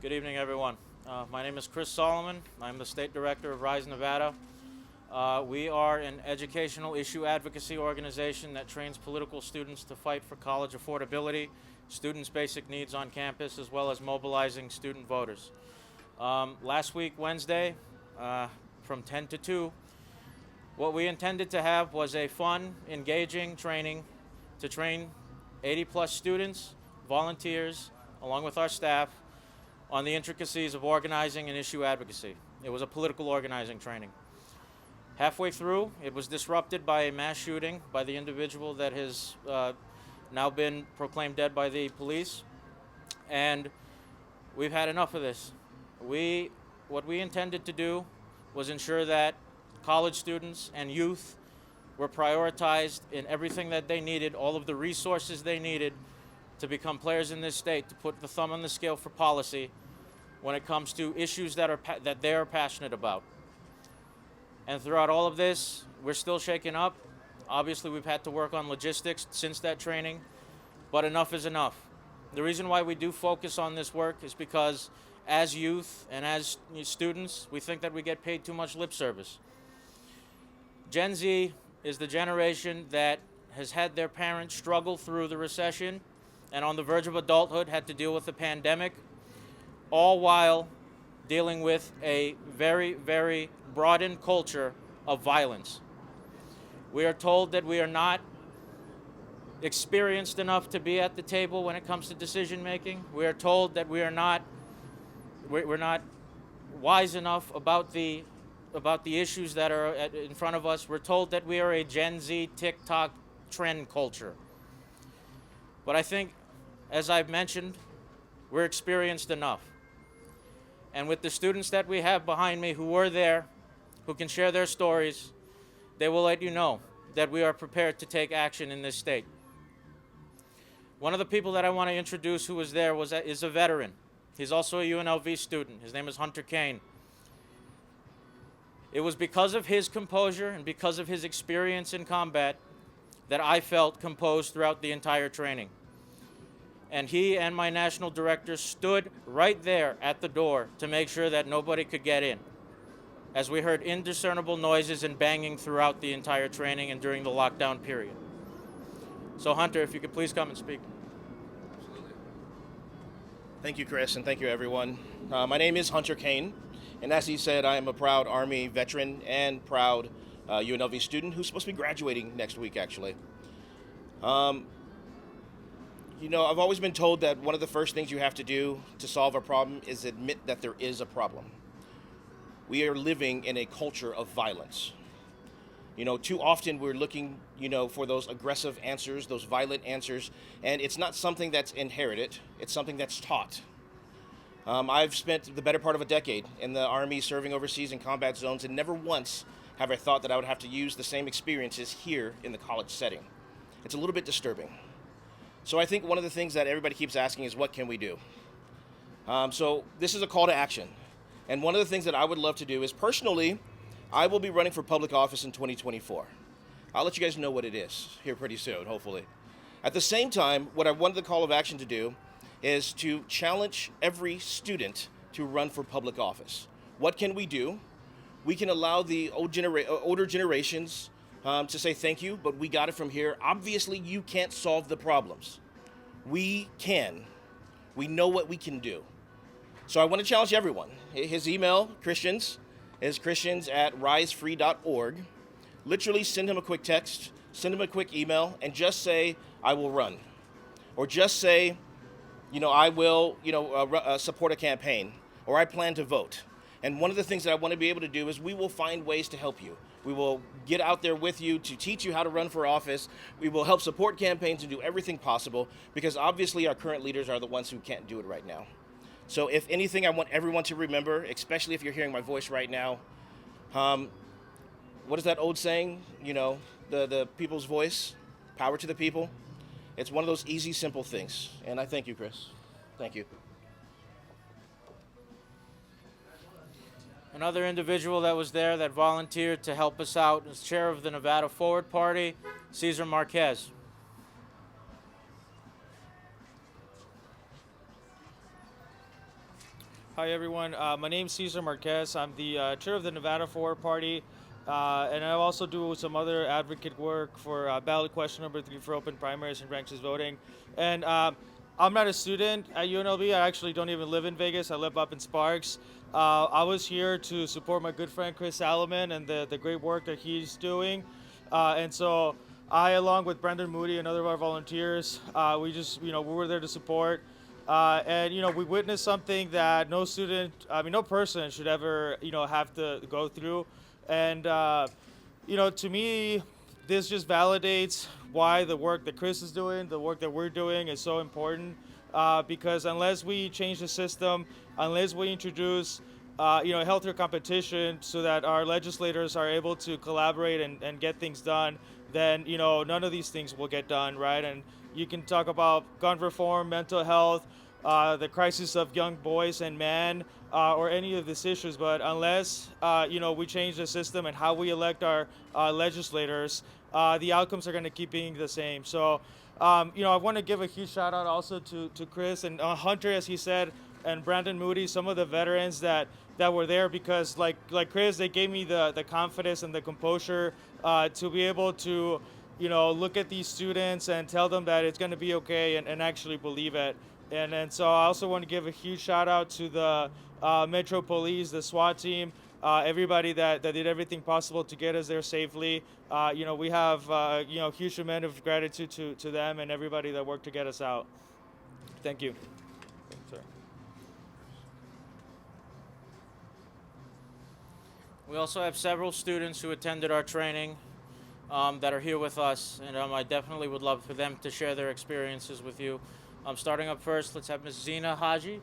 Good evening, everyone. My name is Chris Solomon. I'm the State Director of Rise Nevada. We are an educational issue advocacy organization that trains political students to fight for college affordability, students' basic needs on campus, as well as mobilizing student voters. Last week, Wednesday, from 10 to 2, what we intended to have was a fun, engaging training to train 80 plus students, volunteers, along with our staff, on the intricacies of organizing and issue advocacy. It was a political organizing training. Halfway through, it was disrupted by a mass shooting by the individual that has now been proclaimed dead by the police, and we've had enough of this. What we intended to do was ensure that college students and youth were prioritized in everything that they needed, all of the resources they needed to become players in this state, to put the thumb on the scale for policy when it comes to issues that they are passionate about. And throughout all of this, we're still shaken up. Obviously, we've had to work on logistics since that training, but enough is enough. The reason why we do focus on this work is because as youth and as students, we think that we get paid too much lip service. Gen Z is the generation that has had their parents struggle through the recession and on the verge of adulthood had to deal with the pandemic, all while dealing with a very, very broadened culture of violence. We are told that we are not experienced enough to be at the table when it comes to decision making. We are told that we're not wise enough about the issues that are in front of us. We're told that we are a Gen Z TikTok trend culture. But I think, as I've mentioned, we're experienced enough. And with the students that we have behind me who were there, who can share their stories, they will let you know that we are prepared to take action in this state. One of the people that I want to introduce who was there is a veteran. He's also a UNLV student. His name is Hunter Kane. It was because of his composure and because of his experience in combat that I felt composed throughout the entire training. And he and my national director stood right there at the door to make sure that nobody could get in, as we heard indiscernible noises and banging throughout the entire training and during the lockdown period. So Hunter, if you could please come and speak. Thank you, Chris, and thank you, everyone. My name is Hunter Kane, and as he said, I am a proud Army veteran and proud UNLV student who's supposed to be graduating next week, actually. I've always been told that one of the first things you have to do to solve a problem is admit that there is a problem. We are living in a culture of violence. Too often we're looking, for those aggressive answers, those violent answers, and it's not something that's inherited, it's something that's taught. I've spent the better part of a decade in the Army serving overseas in combat zones, and never once have I thought that I would have to use the same experiences here in the college setting. It's a little bit disturbing. So I think one of the things that everybody keeps asking is, what can we do? So this is a call to action. And one of the things that I would love to do is, personally, I will be running for public office in 2024. I'll let you guys know what it is here pretty soon, hopefully. At the same time, what I wanted the call of action to do is to challenge every student to run for public office. What can we do? We can allow the older generations to say thank you, but we got it from here. Obviously, you can't solve the problems. We can. We know what we can do. So I want to challenge everyone. His email, Christians, is christians@risefree.org. Literally send him a quick text, send him a quick email, and just say, I will run. Or just say, I will, support a campaign, or I plan to vote. And one of the things that I want to be able to do is we will find ways to help you. We will get out there with you to teach you how to run for office. We will help support campaigns and do everything possible, because obviously our current leaders are the ones who can't do it right now. So if anything, I want everyone to remember, especially if you're hearing my voice right now, what is that old saying? The people's voice, power to the people. It's one of those easy, simple things. And I thank you, Chris. Thank you. Another individual that was there that volunteered to help us out is chair of the Nevada Forward Party, Cesar Marquez. Hi, everyone. My name's Cesar Marquez. I'm the chair of the Nevada Forward Party, and I also do some other advocate work for ballot question number 3 for open primaries and ranked choice voting. And I'm not a student at UNLV. I actually don't even live in Vegas. I live up in Sparks. I was here to support my good friend Chris Salomon and the great work that he's doing. And so I, along with Brendan Moody and other of our volunteers, we were there to support. And we witnessed something that no person should ever, have to go through. And, to me, this just validates why the work that Chris is doing, the work that we're doing is so important. Because unless we change the system, unless we introduce, healthier competition so that our legislators are able to collaborate and get things done, then, none of these things will get done, right? And you can talk about gun reform, mental health, the crisis of young boys and men, or any of these issues. But unless, we change the system and how we elect our legislators, the outcomes are going to keep being the same. So, I want to give a huge shout out also to Chris and Hunter, as he said, and Brandon Moody, some of the veterans that were there, because like Chris, they gave me the confidence and the composure to be able to, look at these students and tell them that it's going to be okay and actually believe it. And so I also want to give a huge shout out to the Metro Police, the SWAT team, everybody that did everything possible to get us there safely. We have, huge amount of gratitude to them and everybody that worked to get us out. Thank you. Sorry. We also have several students who attended our training that are here with us, and I definitely would love for them to share their experiences with you. Starting up first, let's have Ms. Zena Haji.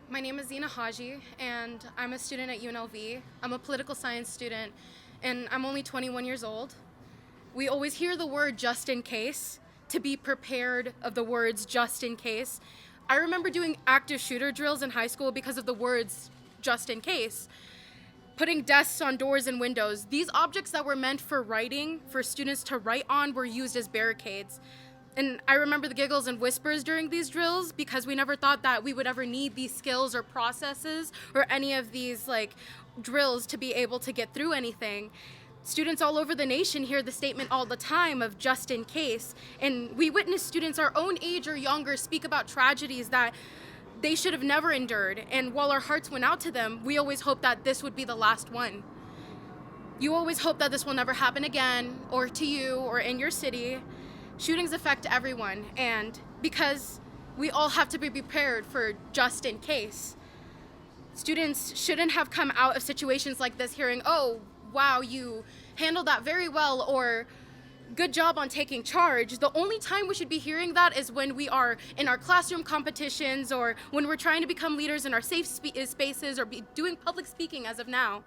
My name is Zena Haji, and I'm a student at UNLV. I'm a political science student, and I'm only 21 years old. We always hear the word just in case, to be prepared of the words just in case. I remember doing active shooter drills in high school because of the words just in case. Putting desks on doors and windows. These objects that were meant for writing, for students to write on, were used as barricades. And I remember the giggles and whispers during these drills because we never thought that we would ever need these skills or processes or any of these drills to be able to get through anything. Students all over the nation hear the statement all the time of just in case. And we witness students our own age or younger speak about tragedies that they should have never endured. And while our hearts went out to them, we always hoped that this would be the last one. You always hope that this will never happen again, or to you, or in your city. Shootings affect everyone, and because we all have to be prepared for just in case. Students shouldn't have come out of situations like this hearing, oh, wow, you handled that very well, or good job on taking charge. The only time we should be hearing that is when we are in our classroom competitions or when we're trying to become leaders in our safe spaces or be doing public speaking as of now.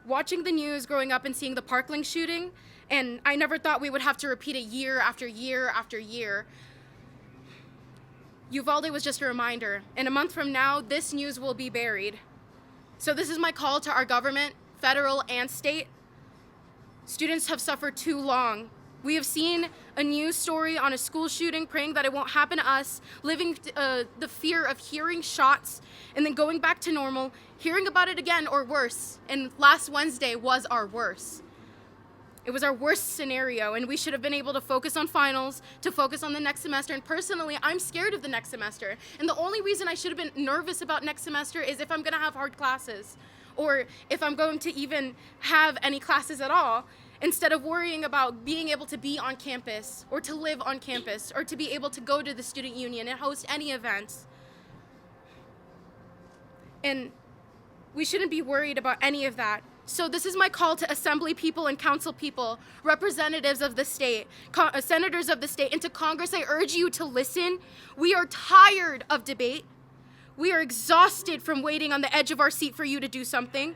Watching the news growing up and seeing the Parkland shooting, and I never thought we would have to repeat it year after year after year. Uvalde was just a reminder. In a month from now, this news will be buried. So this is my call to our government, federal and state. Students have suffered too long. We have seen a news story on a school shooting, praying that it won't happen to us, living the fear of hearing shots, and then going back to normal, hearing about it again or worse. And last Wednesday was our worst. It was our worst scenario, and we should have been able to focus on finals, to focus on the next semester. And personally, I'm scared of the next semester. And the only reason I should have been nervous about next semester is if I'm gonna have hard classes, or if I'm going to even have any classes at all, instead of worrying about being able to be on campus, or to live on campus, or to be able to go to the student union and host any events. And we shouldn't be worried about any of that. So this is my call to assembly people and council people, representatives of the state, senators of the state, and to Congress. I urge you to listen. We are tired of debate. We are exhausted from waiting on the edge of our seat for you to do something.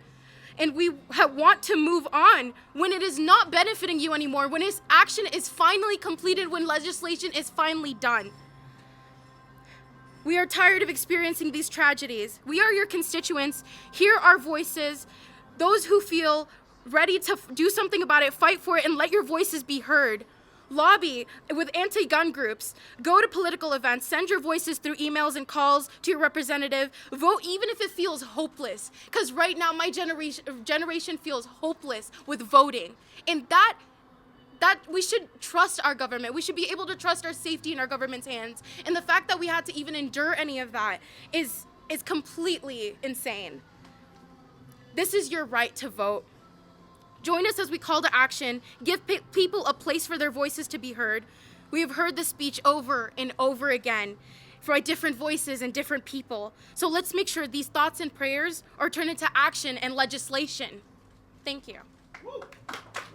And we want to move on when it is not benefiting you anymore, when its action is finally completed, when legislation is finally done. We are tired of experiencing these tragedies. We are your constituents. Hear our voices. Those who feel ready to do something about it, fight for it, and let your voices be heard. lobby with anti-gun groups, go to political events, send your voices through emails and calls to your representative, vote even if it feels hopeless. Because right now my generation feels hopeless with voting. And that we should trust our government. We should be able to trust our safety in our government's hands. And the fact that we had to even endure any of that is completely insane. This is your right to vote. Join us as we call to action, give people a place for their voices to be heard. We have heard this speech over and over again by different voices and different people. So let's make sure these thoughts and prayers are turned into action and legislation. Thank you. Woo.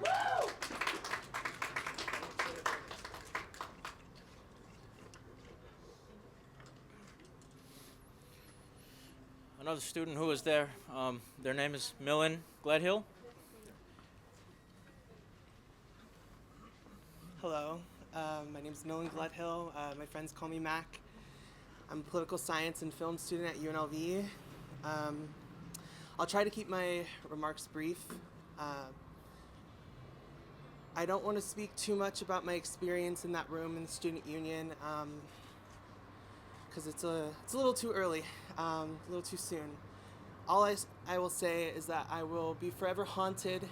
Woo. Another student who was there, their name is Millan Gladhill. Hello, my name is Millan Gladhill. My friends call me Mac. I'm a political science and film student at UNLV. I'll try to keep my remarks brief. I don't want to speak too much about my experience in that room in the student union because it's a little too early, a little too soon. All I will say is that I will be forever haunted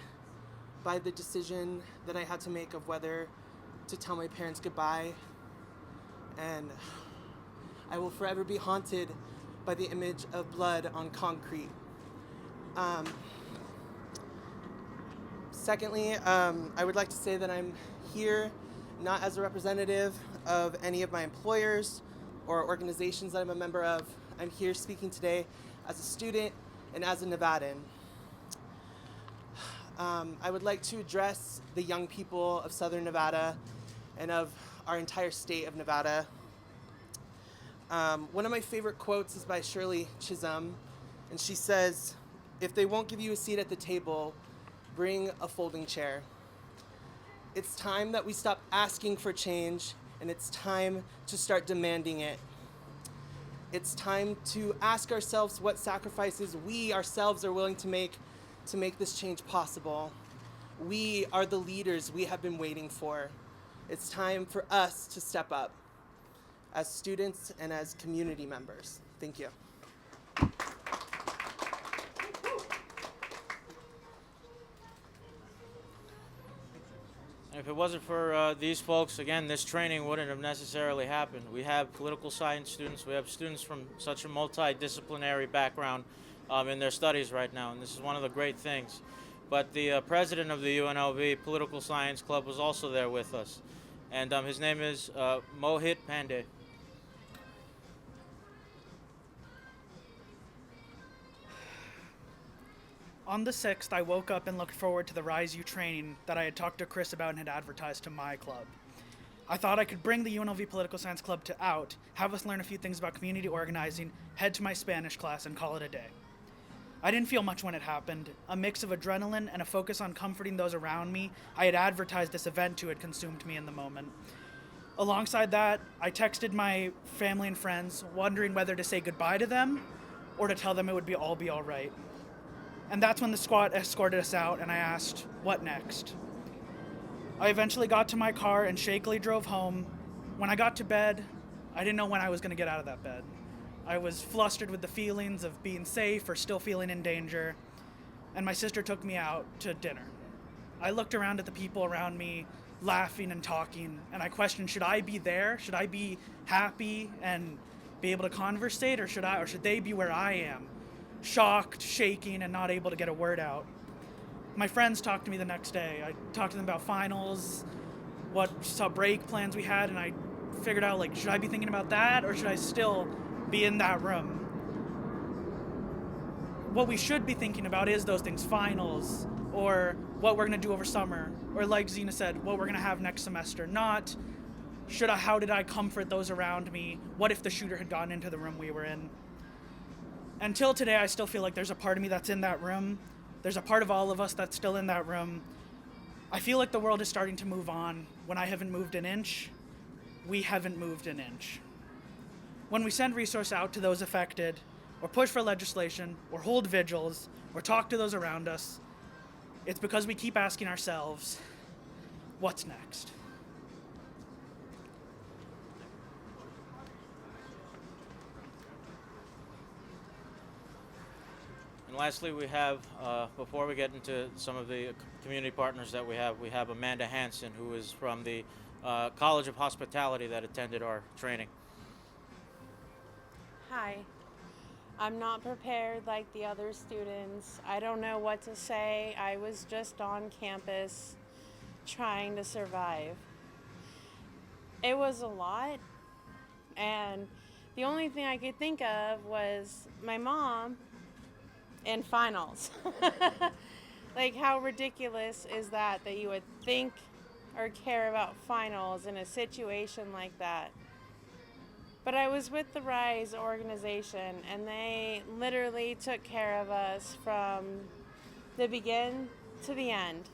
by the decision that I had to make of whether to tell my parents goodbye, and I will forever be haunted by the image of blood on concrete. Secondly, I would like to say that I'm here not as a representative of any of my employers or organizations that I'm a member of. I'm here speaking today as a student and as a Nevadan. I would like to address the young people of Southern Nevada and of our entire state of Nevada. One of my favorite quotes is by Shirley Chisholm, and she says, "If they won't give you a seat at the table, bring a folding chair." It's time that we stop asking for change, and it's time to start demanding it. It's time to ask ourselves what sacrifices we ourselves are willing to make this change possible. We are the leaders we have been waiting for. It's time for us to step up as students and as community members. Thank you. If it wasn't for these folks, again, this training wouldn't have necessarily happened. We have political science students, we have students from such a multidisciplinary background in their studies right now, and this is one of the great things. But the president of the UNLV Political Science Club was also there with us, and his name is Mohit Pandey. On the 6th, I woke up and looked forward to the Rise U training that I had talked to Chris about and had advertised to my club. I thought I could bring the UNLV Political Science Club to out, have us learn a few things about community organizing, head to my Spanish class, and call it a day. I didn't feel much when it happened. A mix of adrenaline and a focus on comforting those around me I had advertised this event to had consumed me in the moment. Alongside that, I texted my family and friends, wondering whether to say goodbye to them or to tell them it would all be all right. And that's when the squad escorted us out, and I asked, what next? I eventually got to my car and shakily drove home. When I got to bed, I didn't know when I was going to get out of that bed. I was flustered with the feelings of being safe or still feeling in danger, and my sister took me out to dinner. I looked around at the people around me, laughing and talking, and I questioned, should I be there? Should I be happy and be able to conversate, or should they be where I am? Shocked, shaking, and not able to get a word out. My friends talked to me the next day. I talked to them about finals, what break plans we had, and I figured out, should I be thinking about that, or should I still be in that room? What we should be thinking about is those things, finals, or what we're going to do over summer, or like Zena said, what we're going to have next semester, not how did I comfort those around me, what if the shooter had gone into the room we were in. Until today, I still feel like there's a part of me that's in that room. There's a part of all of us that's still in that room. I feel like the world is starting to move on. When I haven't moved an inch, we haven't moved an inch. When we send resources out to those affected, or push for legislation, or hold vigils, or talk to those around us, it's because we keep asking ourselves, what's next? lastly, we have, before we get into some of the community partners that we have Amanda Hansen, who is from the College of Hospitality that attended our training. Hi. I'm not prepared like the other students. I don't know what to say. I was just on campus trying to survive. It was a lot, and the only thing I could think of was my mom and finals. Like, how ridiculous is that you would think or care about finals in a situation like that? But I was with the RISE organization, and they literally took care of us from the begin to the end.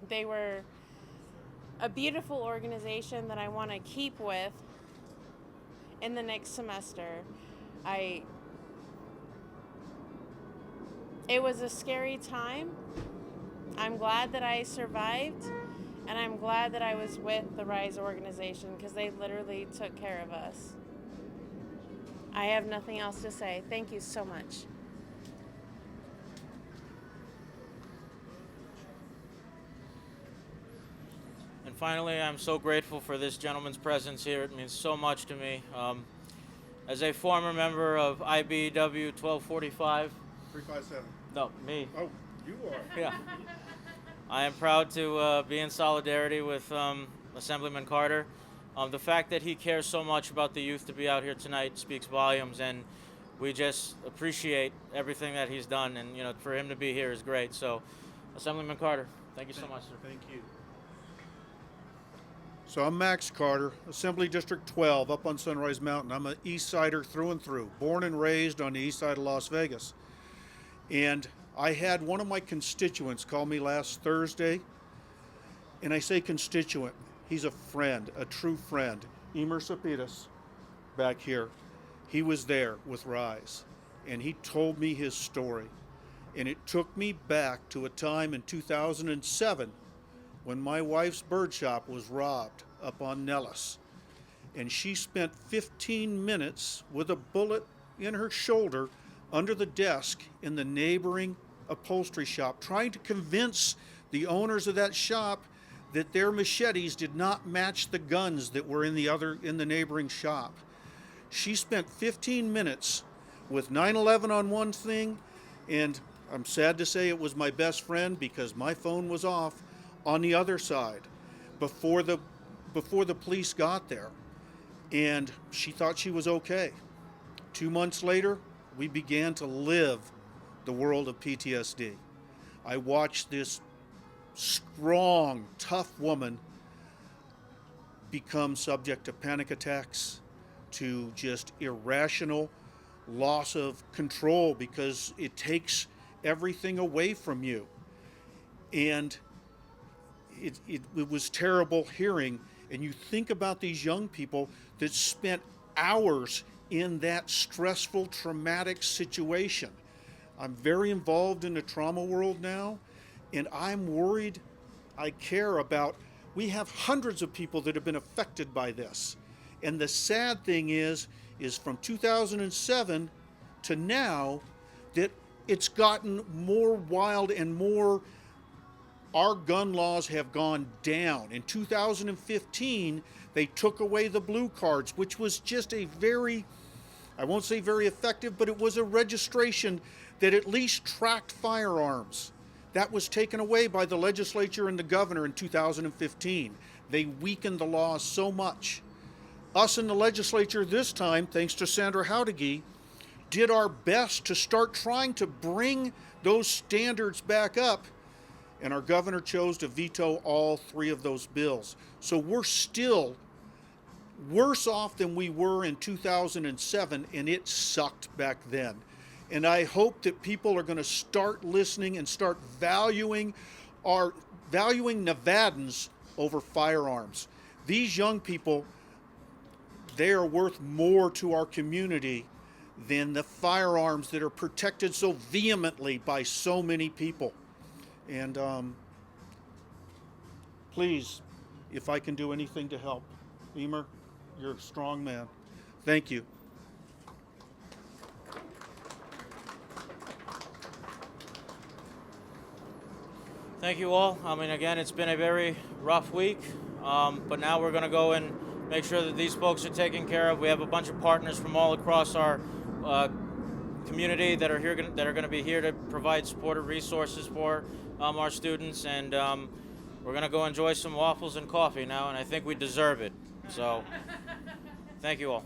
They were a beautiful organization that I want to keep with in the next semester. It was a scary time. I'm glad that I survived, and I'm glad that I was with the RISE organization because they literally took care of us. I have nothing else to say. Thank you so much. And finally, I'm so grateful for this gentleman's presence here. It means so much to me. As a former member of IBW 1245, 357. no, me. Oh, you are. Yeah. I am proud to be in solidarity with Assemblyman Carter. The fact that he cares so much about the youth to be out here tonight speaks volumes, and we just appreciate everything that he's done, and for him to be here is great. So, Assemblyman Carter, thank you so much, sir. Thank you. So I'm Max Carter, Assembly District 12 up on Sunrise Mountain. I'm an East Sider through and through, born and raised on the east side of Las Vegas. And I had one of my constituents call me last Thursday, and I say constituent, he's a friend, a true friend. Emer Sapitas, back here, he was there with RISE, and he told me his story. And it took me back to a time in 2007 when my wife's bird shop was robbed up on Nellis. And she spent 15 minutes with a bullet in her shoulder under the desk in the neighboring upholstery shop, trying to convince the owners of that shop that their machetes did not match the guns that were in the neighboring shop. She spent 15 minutes with 9/11 on one thing, and I'm sad to say it was my best friend because my phone was off on the other side before the police got there, and she thought she was okay. 2 months later, we began to live the world of PTSD. I watched this strong, tough woman become subject to panic attacks, to just irrational loss of control because it takes everything away from you. And it was terrible hearing. And you think about these young people that spent hours in that stressful, traumatic situation. I'm very involved in the trauma world now, and I'm worried. I care about, we have hundreds of people that have been affected by this. And the sad thing is from 2007 to now, that it's gotten more wild and more. Our gun laws have gone down. In 2015, they took away the blue cards, which was just a very, I won't say very effective, but it was a registration that at least tracked firearms. That was taken away by the legislature and the governor in 2015. They weakened the laws so much. Us in the legislature this time, thanks to Sandra Haji, did our best to start trying to bring those standards back up, and our governor chose to veto all 3 of those bills. So we're still worse off than we were in 2007, and it sucked back then. And I hope that people are going to start listening and start valuing Nevadans over firearms. These young people, they are worth more to our community than the firearms that are protected so vehemently by so many people. And please, if I can do anything to help, Emer, you're a strong man. Thank you. Thank you all. I mean, again, it's been a very rough week, but now we're going to go and make sure that these folks are taken care of. We have a bunch of partners from all across our community that are here, that are going to be here to provide supportive resources for our students, and we're going to go enjoy some waffles and coffee now, and I think we deserve it. So, thank you all.